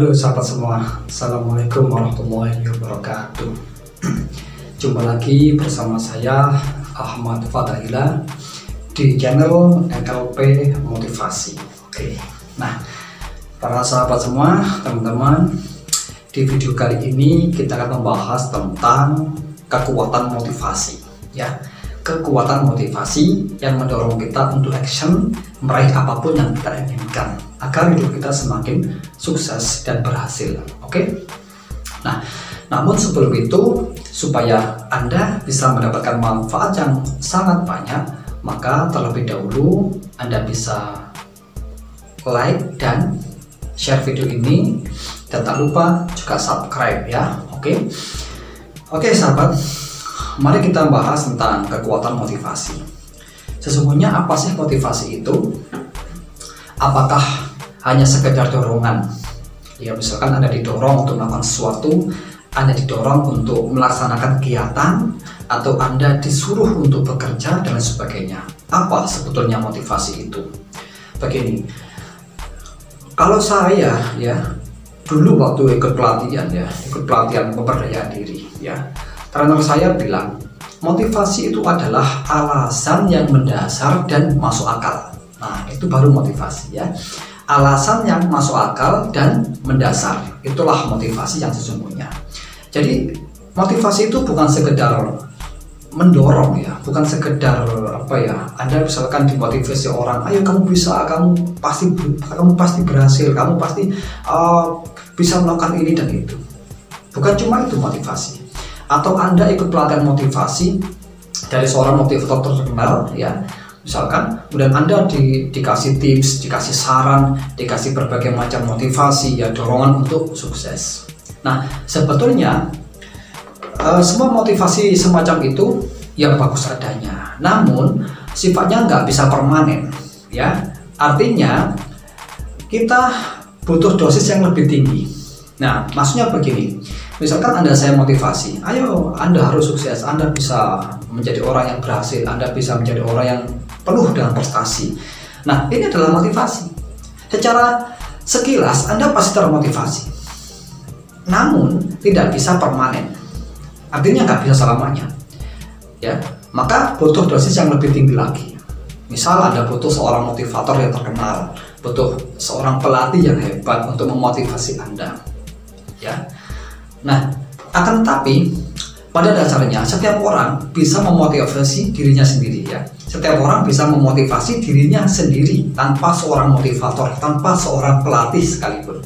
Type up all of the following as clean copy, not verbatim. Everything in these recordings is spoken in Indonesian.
Halo sahabat semua, Assalamualaikum warahmatullahi wabarakatuh. Jumpa lagi bersama saya Ahmad Fadahila di channel NLP Motivasi. Oke, nah para sahabat semua, teman-teman, di video kali ini kita akan membahas tentang kekuatan motivasi, ya. Kekuatan motivasi yang mendorong kita untuk action, meraih apapun yang kita inginkan agar hidup kita semakin sukses dan berhasil. Oke. Nah, namun sebelum itu, supaya Anda bisa mendapatkan manfaat yang sangat banyak, maka terlebih dahulu Anda bisa like dan share video ini, dan tak lupa juga subscribe, ya. Oke sahabat, mari kita bahas tentang kekuatan motivasi. Sesungguhnya apa sih motivasi itu? Apakah hanya sekedar dorongan? Ya, misalkan Anda didorong untuk melakukan sesuatu, Anda didorong untuk melaksanakan kegiatan, atau Anda disuruh untuk bekerja dan lain sebagainya. Apa sebetulnya motivasi itu? Begini, kalau saya dulu waktu ikut pelatihan pemberdayaan diri, trainer saya bilang motivasi itu adalah alasan yang mendasar dan masuk akal. Nah, itu baru motivasi, ya. Alasan yang masuk akal dan mendasar, itulah motivasi yang sesungguhnya. Jadi motivasi itu bukan sekedar mendorong, ya, bukan sekedar Anda misalkan dimotivasi orang, ayo kamu bisa, kamu pasti berhasil, kamu pasti bisa melakukan ini dan itu. Bukan cuma itu motivasi. Atau Anda ikut pelatihan motivasi dari seorang motivator terkenal, ya, misalkan, kemudian Anda dikasih tips, dikasih saran, dikasih berbagai macam motivasi, ya, dorongan untuk sukses. Nah, sebetulnya semua motivasi semacam itu yang bagus adanya, namun sifatnya nggak bisa permanen, ya. Artinya kita butuh dosis yang lebih tinggi. Nah, maksudnya begini, misalkan saya motivasi, ayo Anda harus sukses, Anda bisa menjadi orang yang berhasil, Anda bisa menjadi orang yang penuh dengan prestasi. Nah, ini adalah motivasi. Secara sekilas Anda pasti termotivasi, namun tidak bisa permanen. Artinya nggak bisa selamanya, ya. Maka butuh dosis yang lebih tinggi lagi. Misal Anda butuh seorang motivator yang terkenal, butuh seorang pelatih yang hebat untuk memotivasi Anda, ya. Nah, akan tetapi pada dasarnya setiap orang bisa memotivasi dirinya sendiri, ya. Setiap orang bisa memotivasi dirinya sendiri tanpa seorang motivator, tanpa seorang pelatih sekalipun,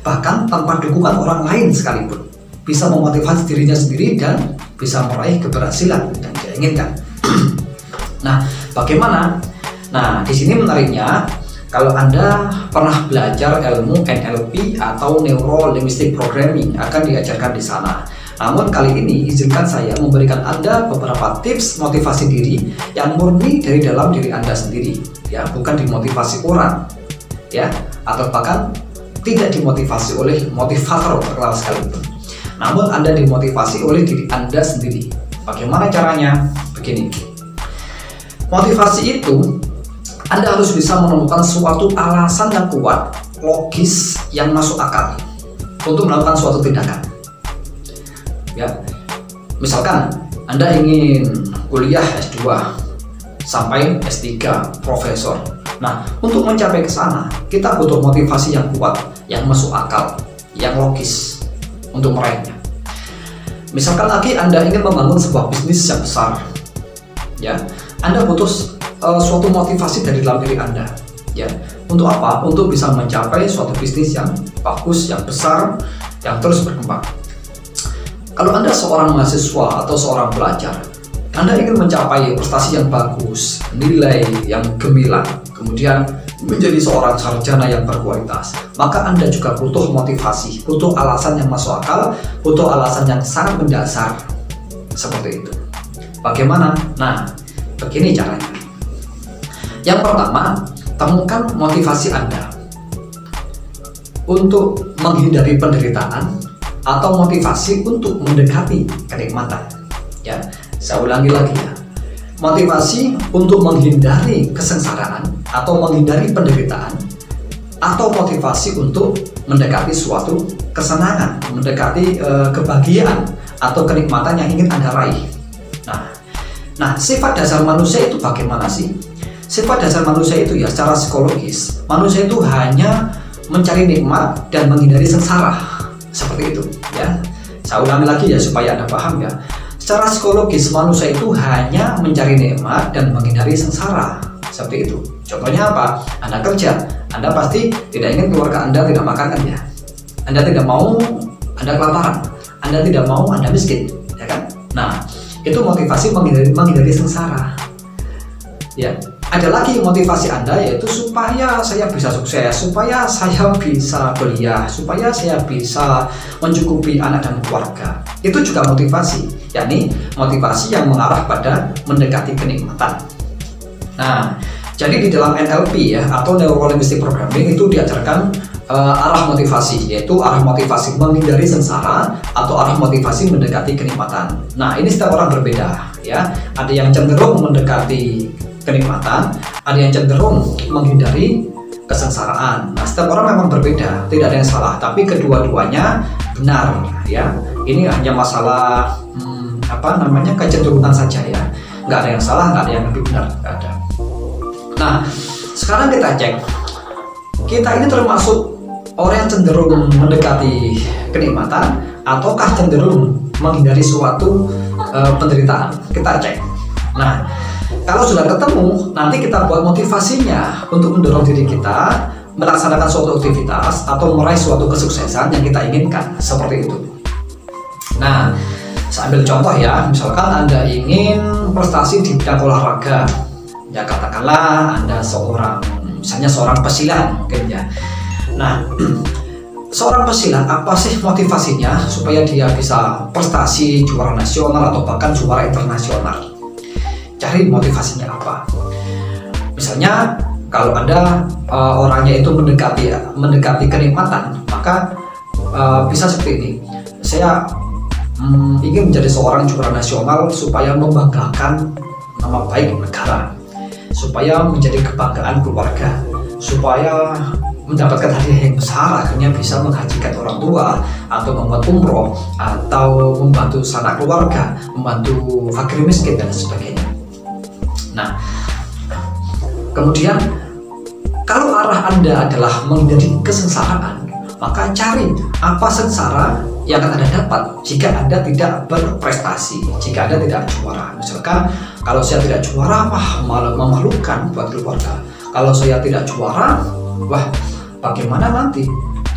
bahkan tanpa dukungan orang lain sekalipun, bisa memotivasi dirinya sendiri dan bisa meraih keberhasilan yang dia inginkan. Nah, bagaimana? Nah, di sini menariknya, kalau Anda pernah belajar ilmu NLP atau Neuro Linguistic Programming, akan diajarkan di sana. Namun kali ini izinkan saya memberikan Anda beberapa tips motivasi diri yang murni dari dalam diri Anda sendiri, ya, bukan dimotivasi orang, ya, atau bahkan tidak dimotivasi oleh motivator terkenal sekalipun. Namun Anda dimotivasi oleh diri Anda sendiri. Bagaimana caranya? Begini. Motivasi itu Anda harus bisa menemukan suatu alasan yang kuat, logis, yang masuk akal untuk melakukan suatu tindakan. Ya, misalkan Anda ingin kuliah S2 sampai S3 profesor. Nah, untuk mencapai ke sana, kita butuh motivasi yang kuat, yang masuk akal, yang logis untuk meraihnya. Misalkan lagi Anda ingin membangun sebuah bisnis yang besar, ya, Anda butuh suatu motivasi dari dalam diri Anda, ya. Untuk apa? Untuk bisa mencapai suatu bisnis yang bagus, yang besar, yang terus berkembang. Kalau Anda seorang mahasiswa atau seorang pelajar, Anda ingin mencapai prestasi yang bagus, nilai yang gemilang, kemudian menjadi seorang sarjana yang berkualitas, maka Anda juga butuh motivasi, butuh alasan yang masuk akal, butuh alasan yang sangat mendasar, seperti itu. Bagaimana? Nah, begini caranya. Yang pertama, temukan motivasi Anda untuk menghindari penderitaan atau motivasi untuk mendekati kenikmatan. Ya, saya ulangi lagi, ya. Motivasi untuk menghindari kesengsaraan atau menghindari penderitaan atau motivasi untuk mendekati suatu kesenangan, mendekati kebahagiaan atau kenikmatan yang ingin Anda raih. Nah, sifat dasar manusia itu bagaimana sih? Sifat dasar manusia itu ya secara psikologis, manusia itu hanya mencari nikmat dan menghindari sengsara. Seperti itu ya. Saya ulangi lagi ya supaya Anda paham ya. Secara psikologis manusia itu hanya mencari nikmat dan menghindari sengsara. Seperti itu. Contohnya apa? Anda kerja, Anda pasti tidak ingin keluarga Anda tidak makan kan ya. Anda tidak mau Anda kelaparan, Anda tidak mau Anda miskin, ya kan? Nah, itu motivasi menghindari sengsara. Ya, ada lagi motivasi Anda yaitu supaya saya bisa sukses, supaya saya bisa kuliah, supaya saya bisa mencukupi anak dan keluarga. Itu juga motivasi, yakni motivasi yang mengarah pada mendekati kenikmatan. Nah, jadi di dalam NLP ya atau Neuro Linguistic Programming itu diajarkan arah motivasi, yaitu arah motivasi menghindari sengsara atau arah motivasi mendekati kenikmatan. Nah, ini setiap orang berbeda ya. Ada yang cenderung mendekati kenikmatan, ada yang cenderung menghindari kesengsaraan. Nah, setiap orang memang berbeda, tidak ada yang salah, tapi kedua-duanya benar ya. Ini hanya masalah kecenderungan saja ya. Nggak ada yang salah, nggak ada yang lebih benar, nggak ada. Nah, sekarang kita cek, kita ini termasuk orang yang cenderung mendekati kenikmatan ataukah cenderung menghindari suatu penderitaan. Kita cek. Nah, kalau sudah ketemu, nanti kita buat motivasinya untuk mendorong diri kita melaksanakan suatu aktivitas atau meraih suatu kesuksesan yang kita inginkan, seperti itu. Nah, saya ambil contoh ya, misalkan Anda ingin prestasi di bidang olahraga, ya katakanlah Anda misalnya seorang pesilat mungkin ya. Nah, seorang pesilat apa sih motivasinya supaya dia bisa prestasi juara nasional atau bahkan juara internasional? Cari motivasinya apa? Misalnya kalau Anda orangnya itu mendekati kenikmatan, maka bisa seperti ini. Saya ingin menjadi seorang juara nasional supaya membanggakan nama baik negara, supaya menjadi kebanggaan keluarga, supaya mendapatkan hadiah yang besar, akhirnya bisa menghajikan orang tua atau membuat umroh atau membantu sanak keluarga, membantu fakir miskin dan sebagainya. Nah, kemudian kalau arah Anda adalah menghindari kesengsaraan, maka cari apa sengsara yang akan Anda dapat jika Anda tidak berprestasi, jika Anda tidak juara. Misalkan kalau saya tidak juara, wah malah memalukan buat keluarga. Kalau saya tidak juara, wah bagaimana nanti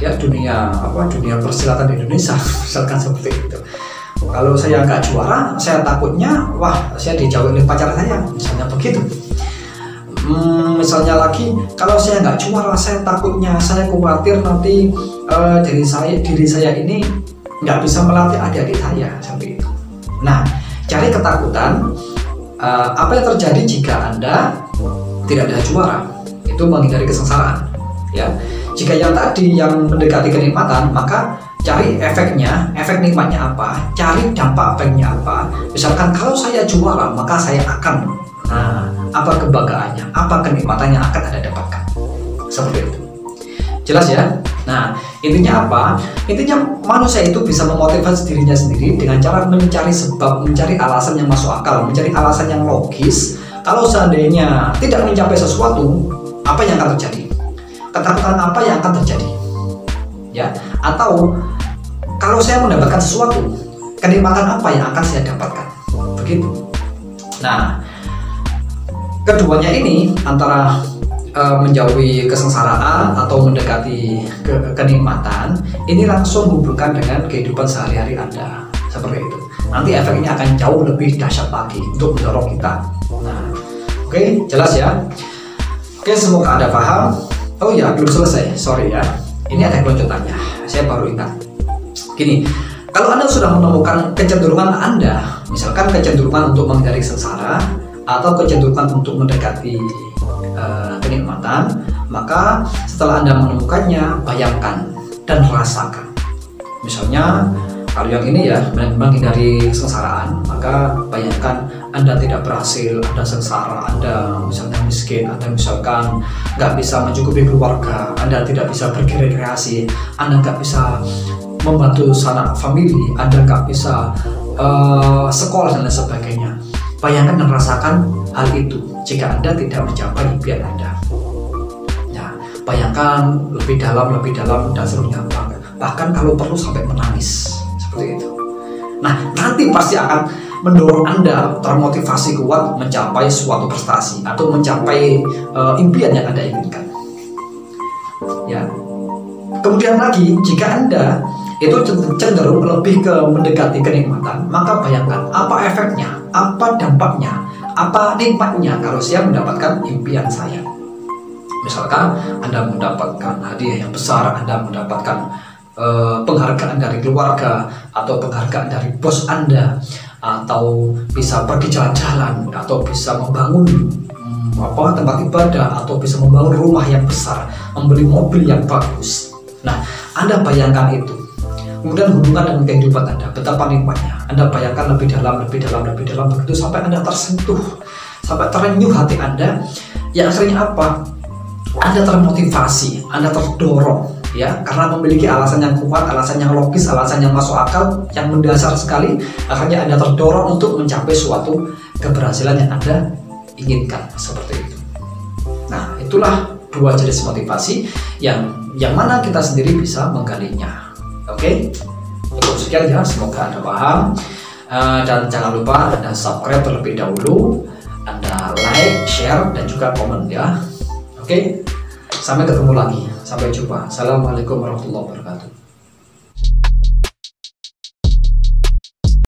ya dunia persilatan di Indonesia, misalkan seperti itu. Kalau saya nggak juara, saya takutnya wah saya dijauhi oleh pacar saya, misalnya begitu. Misalnya lagi, kalau saya nggak juara, saya khawatir nanti diri saya ini nggak bisa melatih adik-adik saya, seperti itu. Nah, cari ketakutan apa yang terjadi jika Anda tidak ada juara, itu menghindari kesengsaraan ya. Jika yang tadi yang mendekati kenikmatan, maka cari efeknya, efek nikmatnya apa, cari dampak efeknya apa. Misalkan kalau saya juara, maka saya akan apa kebanggaannya, apa kenikmatan yang akan Anda dapatkan, seperti itu. Jelas ya? Nah, intinya apa? Intinya manusia itu bisa memotivasi dirinya sendiri dengan cara mencari sebab, mencari alasan yang masuk akal, mencari alasan yang logis. Kalau seandainya tidak mencapai sesuatu, apa yang akan terjadi? Ketakutan apa yang akan terjadi? Ya, atau kalau saya mendapatkan sesuatu, kenikmatan apa yang akan saya dapatkan? Begitu. Nah, keduanya ini antara menjauhi kesengsaraan atau mendekati kenikmatan, ini langsung hubungkan dengan kehidupan sehari-hari Anda, seperti itu. Nanti efeknya akan jauh lebih dahsyat lagi untuk mendorong kita. Nah, oke, jelas ya. Oke, semoga Anda paham. Oh ya, belum selesai, sorry ya. Ini ada kelanjutannya, saya baru ingat. Gini, kalau Anda sudah menemukan kecenderungan Anda, misalkan kecenderungan untuk menghindari sengsara atau kecenderungan untuk mendekati kenikmatan, maka setelah Anda menemukannya, bayangkan dan rasakan. Misalnya kalau yang ini ya menghindari kesengsaraan, maka bayangkan Anda tidak berhasil, Anda sengsara, Anda misalnya miskin, Anda misalkan nggak bisa mencukupi keluarga, Anda tidak bisa berrekreasi, Anda nggak bisa membantu sanak famili, Anda nggak bisa sekolah dan lain sebagainya. Bayangkan dan rasakan hal itu jika Anda tidak mencapai impian Anda. Nah, bayangkan lebih dalam dan seluruhnya, bahkan kalau perlu sampai menangis seperti itu. Nah, nanti pasti akan mendorong Anda termotivasi kuat mencapai suatu prestasi atau mencapai impian yang Anda inginkan. Ya. Kemudian lagi, jika Anda itu cenderung lebih ke mendekati kenikmatan, maka bayangkan apa efeknya, apa dampaknya, apa nikmatnya kalau saya mendapatkan impian saya. Misalkan Anda mendapatkan hadiah yang besar, Anda mendapatkan penghargaan dari keluarga atau penghargaan dari bos Anda, atau bisa pergi jalan-jalan, atau bisa membangun tempat ibadah, atau bisa membangun rumah yang besar, membeli mobil yang bagus. Nah, Anda bayangkan itu. Kemudian hubungan dengan kehidupan Anda, betapa nikmatnya. Anda bayangkan lebih dalam begitu sampai Anda tersentuh, sampai terenyuh hati Anda. Ya akhirnya apa? Anda termotivasi, Anda terdorong, ya, karena memiliki alasan yang kuat, alasan yang logis, alasan yang masuk akal, yang mendasar sekali. Akhirnya Anda terdorong untuk mencapai suatu keberhasilan yang Anda inginkan, seperti itu. Nah, itulah dua jenis motivasi yang mana kita sendiri bisa menggalinya. Oke, cukup sekian ya, semoga Anda paham, dan jangan lupa Anda subscribe terlebih dahulu, Anda like, share, dan juga komen ya. Oke, sampai ketemu lagi, sampai jumpa. Assalamualaikum warahmatullahi wabarakatuh.